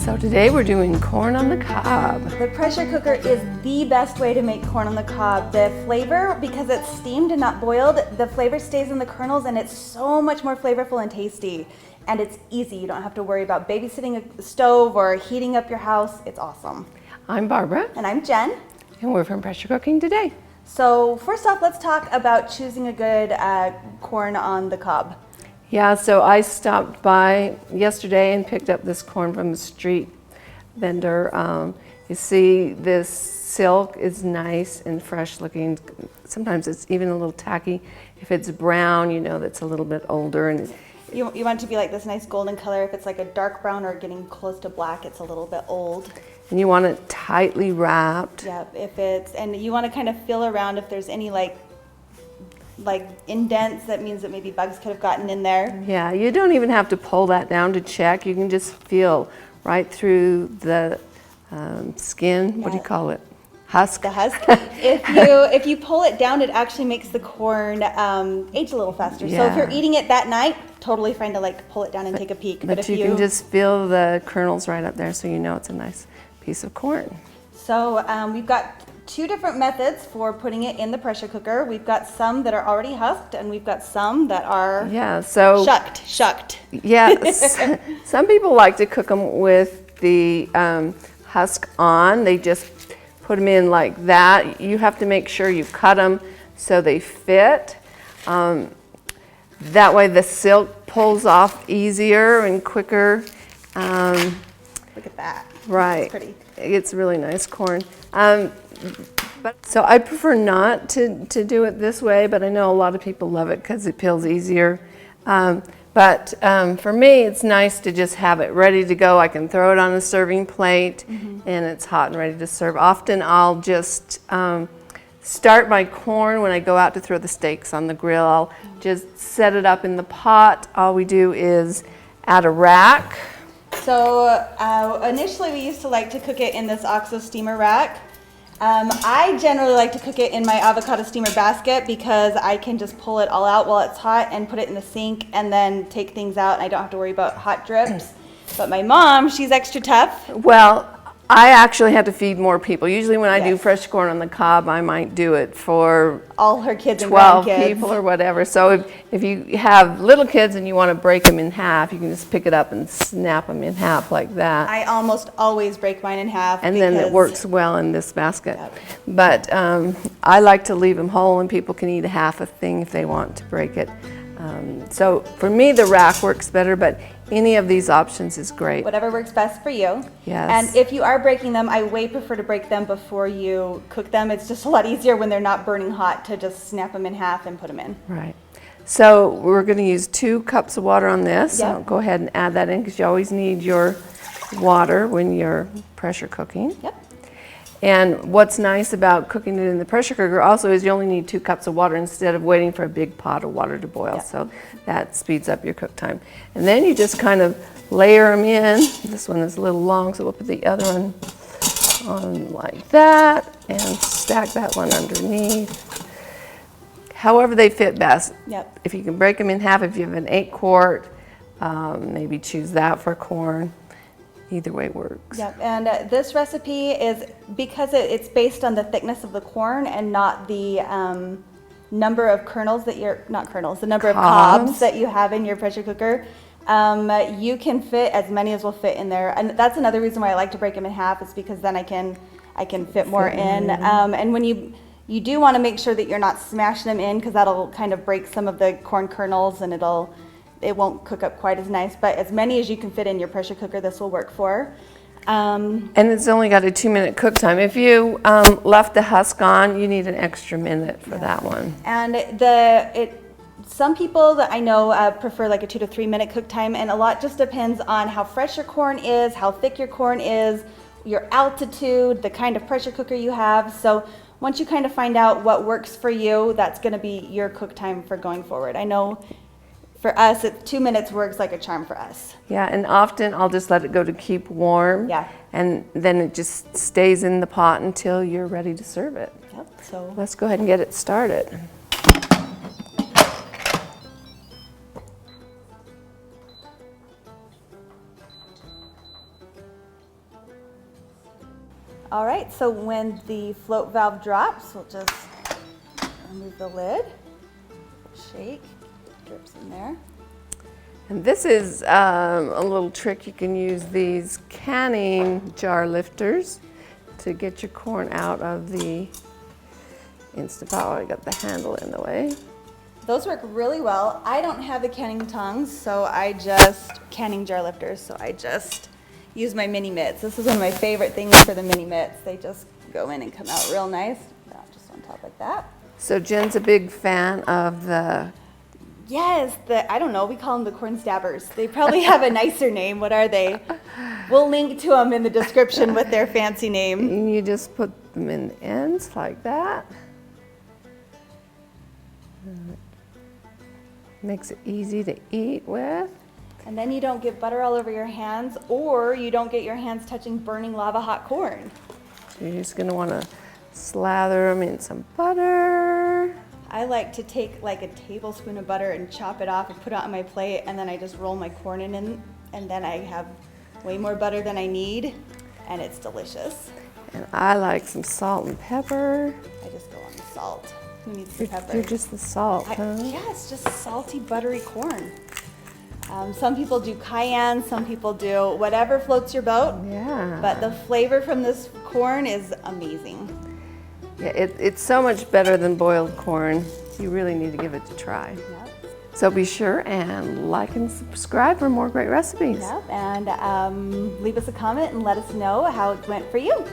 So today we're doing corn on the cob. The pressure cooker is the best way to make corn on the cob. The flavor, because it's steamed and not boiled, the flavor stays in the kernels and it's so much more flavorful and tasty. And it's easy. You don't have to worry about babysitting a stove or heating up your house. It's awesome. I'm Barbara. And I'm Jen. And we're from Pressure Cooking Today. So first off, let's talk about choosing a good corn on the cob. Yeah, so I stopped by yesterday and picked up this corn from a street vendor. You see, this silk is nice and fresh looking. Sometimes it's even a little tacky. If it's brown, you know that's a little bit older. And you want it to be like this nice golden color. If it's like a dark brown or getting close to black, it's a little bit old. And you want it tightly wrapped. Yep, and you want to kind of feel around if there's any like indents. That means that maybe bugs could have gotten in there. Yeah, you don't even have to pull that down to check. You can just feel right through the skin. What do you call it? Husk. The husk. If you pull it down, it actually makes the corn age a little faster. Yeah. So if you're eating it that night, totally fine to like pull it down and take a peek. But if you can just feel the kernels right up there, so you know it's a nice piece of corn. So we've got two different methods for putting it in the pressure cooker. We've got some that are already husked, and we've got some that are shucked. Yes. Some people like to cook them with the husk on. They just put them in like that. You have to make sure you cut them so they fit. That way the silk pulls off easier and quicker. Look at that. Right. It's pretty. It's really nice corn. So I prefer not to do it this way, but I know a lot of people love it because it peels easier. But for me, it's nice to just have it ready to go. I can throw it on a serving plate, and it's hot and ready to serve. Often I'll just start my corn when I go out to throw the steaks on the grill. I'll just set it up in the pot. All we do is add a rack. So initially we used to like to cook it in this OXO steamer rack. I generally like to cook it in my avocado steamer basket because I can just pull it all out while it's hot and put it in the sink and then take things out, and I don't have to worry about hot drips. But my mom, she's extra tough. Well, I actually have to feed more people. Usually when I do fresh corn on the cob, I might do it for all her kids and 12 grandkids. people or whatever. So if you have little kids and you want to break them in half, you can just pick it up and snap them in half like that. I almost always break mine in half. And then it works well in this basket. Yep. But I like to leave them whole, and people can eat a half a thing if they want to break it. So for me, the rack works better, but any of these options is great. Whatever works best for you. Yes. And if you are breaking them, I way prefer to break them before you cook them. It's just a lot easier when they're not burning hot to just snap them in half and put them in. Right. So we're going to use 2 cups of water on this. Yep. So go ahead and add that in because you always need your water when you're pressure cooking. Yep. And what's nice about cooking it in the pressure cooker also is you only need 2 cups of water instead of waiting for a big pot of water to boil. Yep. So that speeds up your cook time. And then you just kind of layer them in. This one is a little long, so we'll put the other one on like that and stack that one underneath. However they fit best. Yep. If you can break them in half, if you have an 8-quart, maybe choose that for corn. Either way works. Yep, and this recipe is, because it's based on the thickness of the corn and not the number of kernels that the number of cobs that you have in your pressure cooker, you can fit as many as will fit in there. And that's another reason why I like to break them in half, is because then I can fit more in. And when you do want to make sure that you're not smashing them in, because that'll kind of break some of the corn kernels and it won't cook up quite as nice, but as many as you can fit in your pressure cooker, this will work for. And it's only got a 2-minute cook time. If you left the husk on, you need an extra minute for that one. And some people that I know prefer like a 2 to 3 minute cook time, and a lot just depends on how fresh your corn is, how thick your corn is, your altitude, the kind of pressure cooker you have. So once you kind of find out what works for you, that's going to be your cook time for going forward. I know for us, 2 minutes works like a charm for us. Yeah, and often I'll just let it go to keep warm. Yeah. And then it just stays in the pot until you're ready to serve it. Yep. So let's go ahead and get it started. All right, so when the float valve drops, we'll just remove the lid, shake, drips in there. And this is a little trick. You can use these canning jar lifters to get your corn out of the Instant Pot. Oh, I got the handle in the way. Those work really well. I don't have the canning tongs, canning jar lifters, so I just use my mini mitts. This is one of my favorite things for the mini mitts. They just go in and come out real nice, just on top like that. So Jen's a big fan of the... Yes, I don't know, we call them the corn stabbers. They probably have a nicer name. What are they? We'll link to them in the description with their fancy name. And you just put them in the ends like that. Makes it easy to eat with. And then you don't get butter all over your hands, or you don't get your hands touching burning lava hot corn. So you're just gonna wanna slather them in some butter. I like to take like a tablespoon of butter and chop it off and put it on my plate, and then I just roll my corn in, and then I have way more butter than I need, and it's delicious. And I like some salt and pepper. I just go on the salt. Who needs the pepper? You're just the salt, huh? Yeah, it's just salty, buttery corn. Some people do cayenne, some people do whatever floats your boat. Yeah. But the flavor from this corn is amazing. Yeah, it's so much better than boiled corn. You really need to give it a try. Yep. So be sure and like and subscribe for more great recipes. Yep. And leave us a comment and let us know how it went for you.